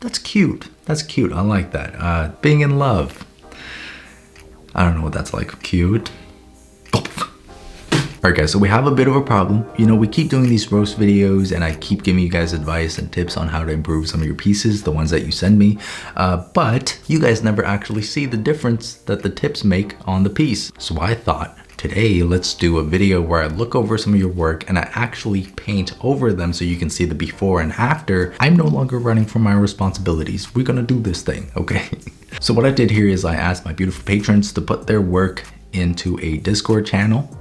That's cute. That's cute. I like that. Being in love. I don't know what that's like. Cute. Alright guys, so we have a bit of a problem. You know, we keep doing these roast videos and I keep giving you guys advice and tips on how to improve some of your pieces, the ones that you send me. But you guys never actually see the difference that the tips make on the piece. So I thought, today, let's do a video where I look over some of your work and I actually paint over them so you can see the before and after. I'm no longer running from my responsibilities. We're gonna do this thing, okay? So what I did here is I asked my beautiful patrons to put their work into a Discord channel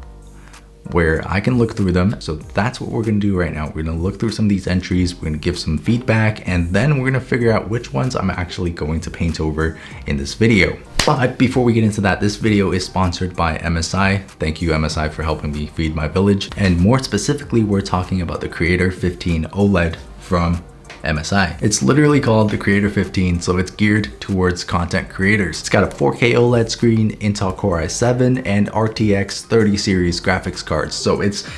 where I can look through them. So that's what we're gonna do right now. We're gonna look through some of these entries, we're gonna give some feedback, and then we're gonna figure out which ones I'm actually going to paint over in this video. But before we get into that, this video is sponsored by MSI. Thank you MSI for helping me feed my village. And more specifically, we're talking about the Creator 15 OLED from MSI. It's literally called the Creator 15, so it's geared towards content creators. It's got a 4K OLED screen, Intel Core i7, and RTX 30 series graphics cards. So it's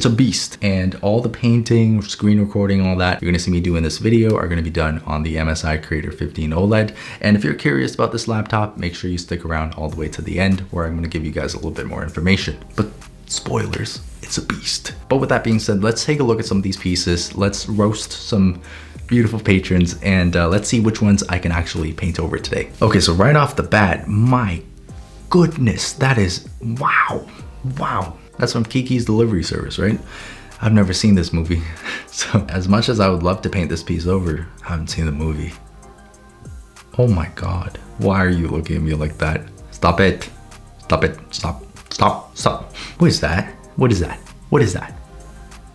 a beast, and all the painting, screen recording, all that you're gonna see me do in this video are gonna be done on the MSI Creator 15 OLED. And if you're curious about this laptop, make sure you stick around all the way to the end where I'm gonna give you guys a little bit more information. But spoilers, it's a beast. But with that being said, let's take a look at some of these pieces. Let's roast some beautiful patrons and let's see which ones I can actually paint over today. Okay, so right off the bat, my goodness, that is, wow. That's from Kiki's Delivery Service, right? I've never seen this movie. So as much as I would love to paint this piece over, I haven't seen the movie. Oh my God, why are you looking at me like that? Stop it, stop it, stop. What is that? What is that? What is that?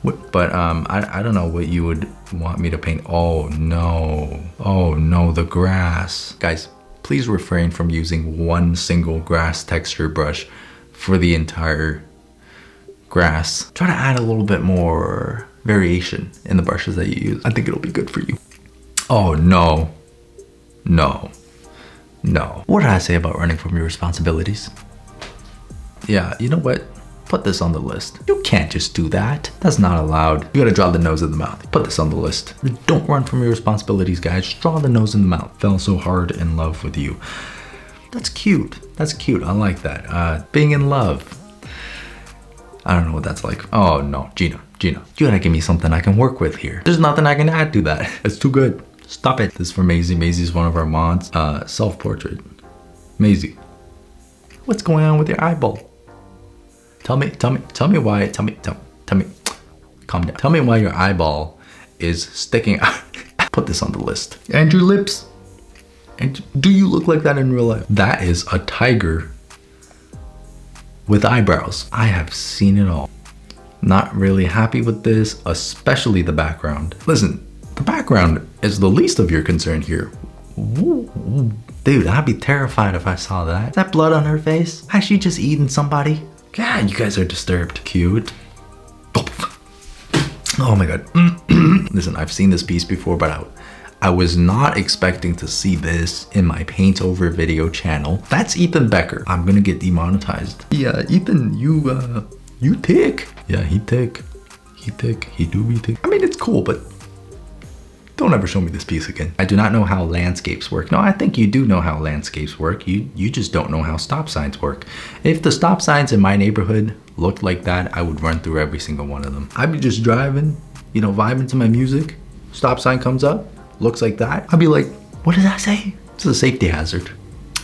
What? But I don't know what you would want me to paint. Oh no, the grass. Guys, please refrain from using one single grass texture brush for the entire grass. Try to add a little bit more variation in the brushes that you use. I think it'll be good for you. Oh no. What did I say about running from your responsibilities? Yeah, you know what? Put this on the list. You can't just do that. That's not allowed. You gotta draw the nose in the mouth. Put this on the list. Don't run from your responsibilities, guys. Just draw the nose in the mouth. Fell so hard in love with you. That's cute. That's cute. I like that. Being in love. I don't know what that's like. Oh no, Gina, you gotta give me something I can work with here. There's nothing I can add to that. It's too good. Stop it. This is for Maisie. Maisie's one of our mods. Self-portrait. Maisie, what's going on with your eyeball? Tell me why, calm down. Tell me why your eyeball is sticking out. Put this on the list. And your lips. And do you look like that in real life? That is a tiger with eyebrows. I have seen it all. Not really happy with this, especially the background. Listen, the background is the least of your concern here. Ooh. Dude, I'd be terrified if I saw that. Is that blood on her face? Has she just eaten somebody? God, you guys are disturbed. Cute. Oh my God. Listen, I've seen this piece before, but I was not expecting to see this in my paint over video channel. That's Ethan Becker. I'm gonna get demonetized. Yeah, Ethan, you thick. Yeah, he thick. He do be thick. I mean, it's cool, but don't ever show me this piece again. I do not know how landscapes work. No, I think you do know how landscapes work. You just don't know how stop signs work. If the stop signs in my neighborhood looked like that, I would run through every single one of them. I'd be just driving, you know, vibing to my music. Stop sign comes up, looks like that. I'd be like, what does that say? It's a safety hazard.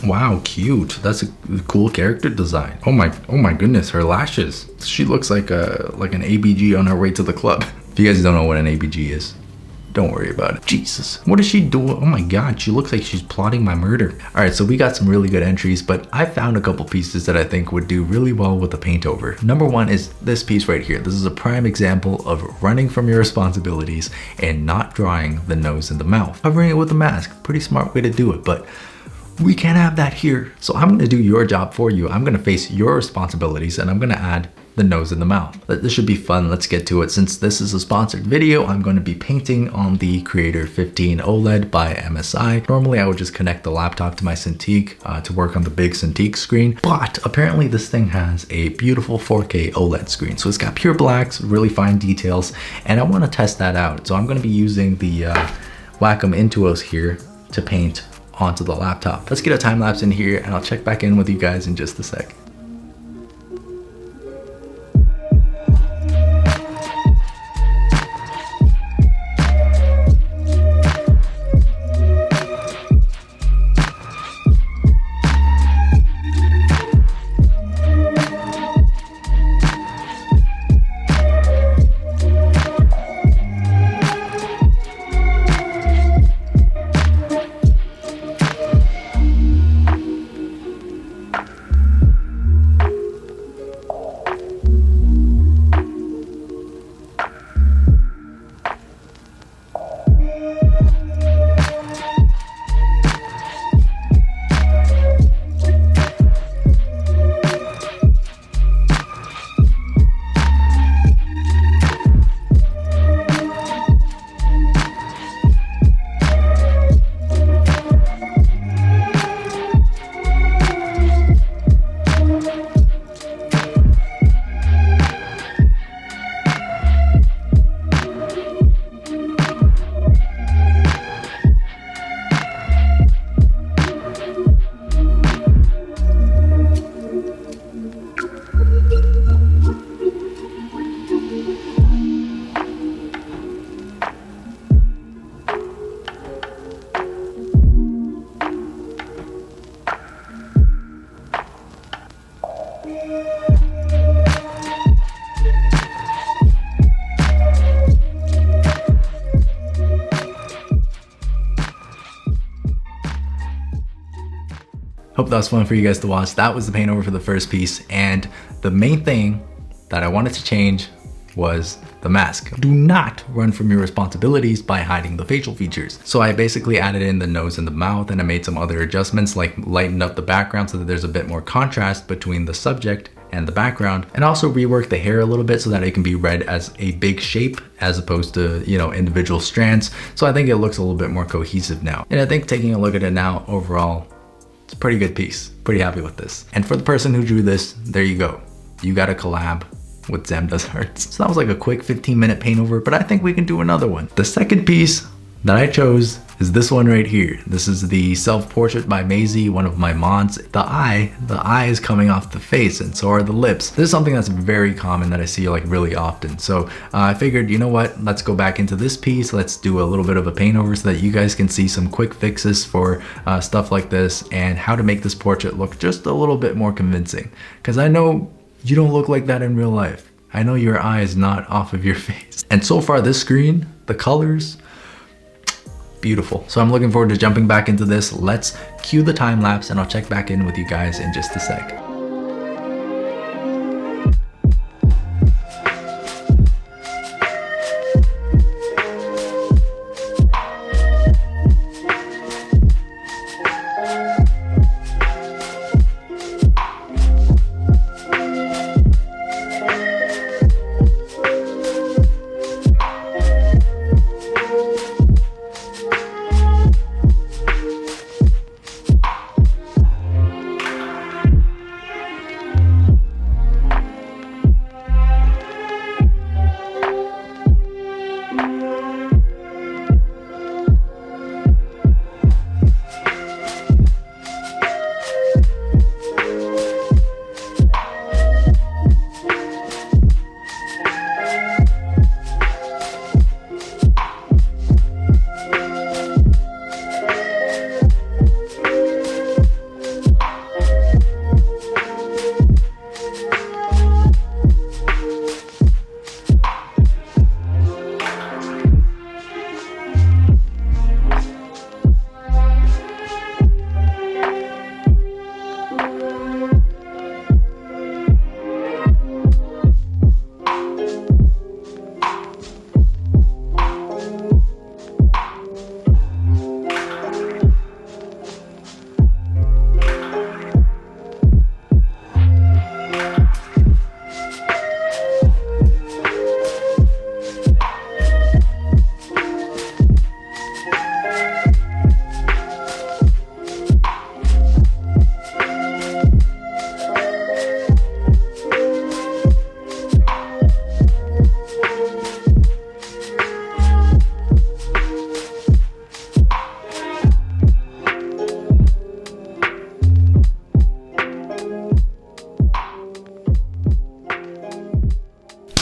Wow, cute. That's a cool character design. Oh my goodness, her lashes. She looks like an ABG on her way to the club. If you guys don't know what an ABG is, don't worry about it. Jesus, what is she doing? Oh my God, she looks like she's plotting my murder. All right, so we got some really good entries, but I found a couple pieces that I think would do really well with the paint over. Number one is this piece right here. This is a prime example of running from your responsibilities and not drawing the nose and the mouth. Covering it with a mask, pretty smart way to do it, but we can't have that here. So I'm gonna do your job for you. I'm gonna face your responsibilities and I'm gonna add the nose and the mouth. This should be fun. Let's get to it. Since this is a sponsored video, I'm going to be painting on the Creator 15 OLED by MSI. Normally I would just connect the laptop to my Cintiq to work on the big Cintiq screen, but apparently this thing has a beautiful 4K OLED screen. So it's got pure blacks, really fine details, and I want to test that out. So I'm going to be using the whack them into us here to paint onto the laptop. Let's get a time lapse in here and I'll check back in with you guys in just a sec. Hope that was fun for you guys to watch. That was the paint over for the first piece, and the main thing that I wanted to change was the mask. Do not run from your responsibilities by hiding the facial features. So I basically added in the nose and the mouth, and I made some other adjustments like lightened up the background so that there's a bit more contrast between the subject and the background, and also rework the hair a little bit so that it can be read as a big shape as opposed to, you know, individual strands. So I think it looks a little bit more cohesive now. And I think taking a look at it now, overall, it's a pretty good piece. Pretty happy with this. And for the person who drew this, there you go. You got a collab with Zam Does Hearts. So that was like a quick 15-minute paint over, but I think we can do another one. The second piece that I chose is this one right here. This is the self-portrait by Maisie, one of my mods. The eye is coming off the face, and so are the lips. This is something that's very common that I see like really often. So I figured, you know what, let's go back into this piece. Let's do a little bit of a paint over so that you guys can see some quick fixes for stuff like this and how to make this portrait look just a little bit more convincing. Because I know you don't look like that in real life. I know your eye is not off of your face. And so far this screen, the colors, beautiful. So I'm looking forward to jumping back into this. Let's cue the time lapse and I'll check back in with you guys in just a sec.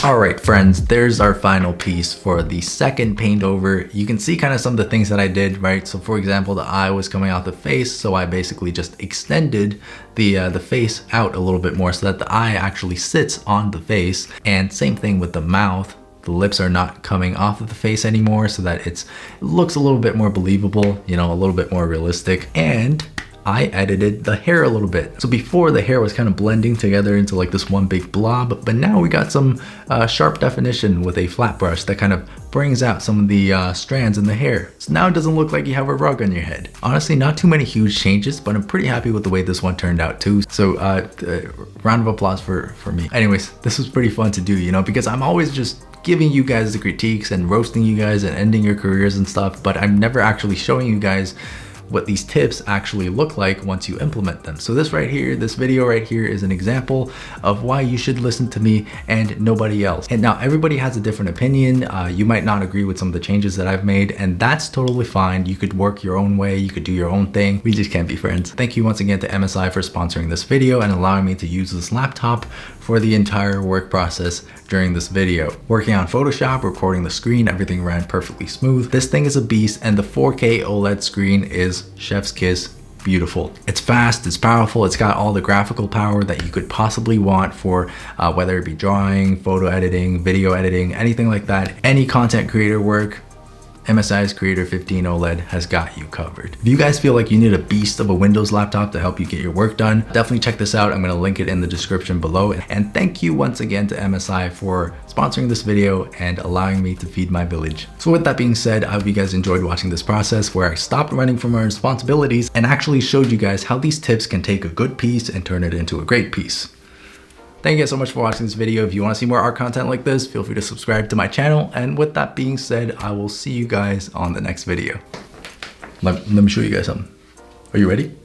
All right, friends, there's our final piece for the second paint over. You can see kind of some of the things that I did, right? So for example, the eye was coming out the face, so I basically just extended the face out a little bit more so that the eye actually sits on the face. And same thing with the mouth. The lips are not coming off of the face anymore, so that it looks a little bit more believable, you know, a little bit more realistic. And I edited the hair a little bit. So before, the hair was kind of blending together into like this one big blob, but now we got some sharp definition with a flat brush that kind of brings out some of the strands in the hair. So now it doesn't look like you have a rug on your head. Honestly, not too many huge changes, but I'm pretty happy with the way this one turned out too. So round of applause for me. Anyways, this was pretty fun to do, you know, because I'm always just giving you guys the critiques and roasting you guys and ending your careers and stuff, but I'm never actually showing you guys what these tips actually look like once you implement them. So this right here, this video right here is an example of why you should listen to me and nobody else. And now everybody has a different opinion. You might not agree with some of the changes that I've made, and that's totally fine. You could work your own way, you could do your own thing. We just can't be friends. Thank you once again to MSI for sponsoring this video and allowing me to use this laptop for the entire work process during this video. Working on Photoshop, recording the screen, everything ran perfectly smooth. This thing is a beast, and the 4K OLED screen is chef's kiss beautiful. It's fast, it's powerful, it's got all the graphical power that you could possibly want for whether it be drawing, photo editing, video editing, anything like that. Any content creator work, MSI's Creator 15 OLED has got you covered. If you guys feel like you need a beast of a Windows laptop to help you get your work done, definitely check this out. I'm gonna link it in the description below. And thank you once again to MSI for sponsoring this video and allowing me to feed my village. So with that being said, I hope you guys enjoyed watching this process where I stopped running from my responsibilities and actually showed you guys how these tips can take a good piece and turn it into a great piece. Thank you guys so much for watching this video. If you want to see more art content like this, feel free to subscribe to my channel. And with that being said, I will see you guys on the next video. Let me show you guys something. Are you ready?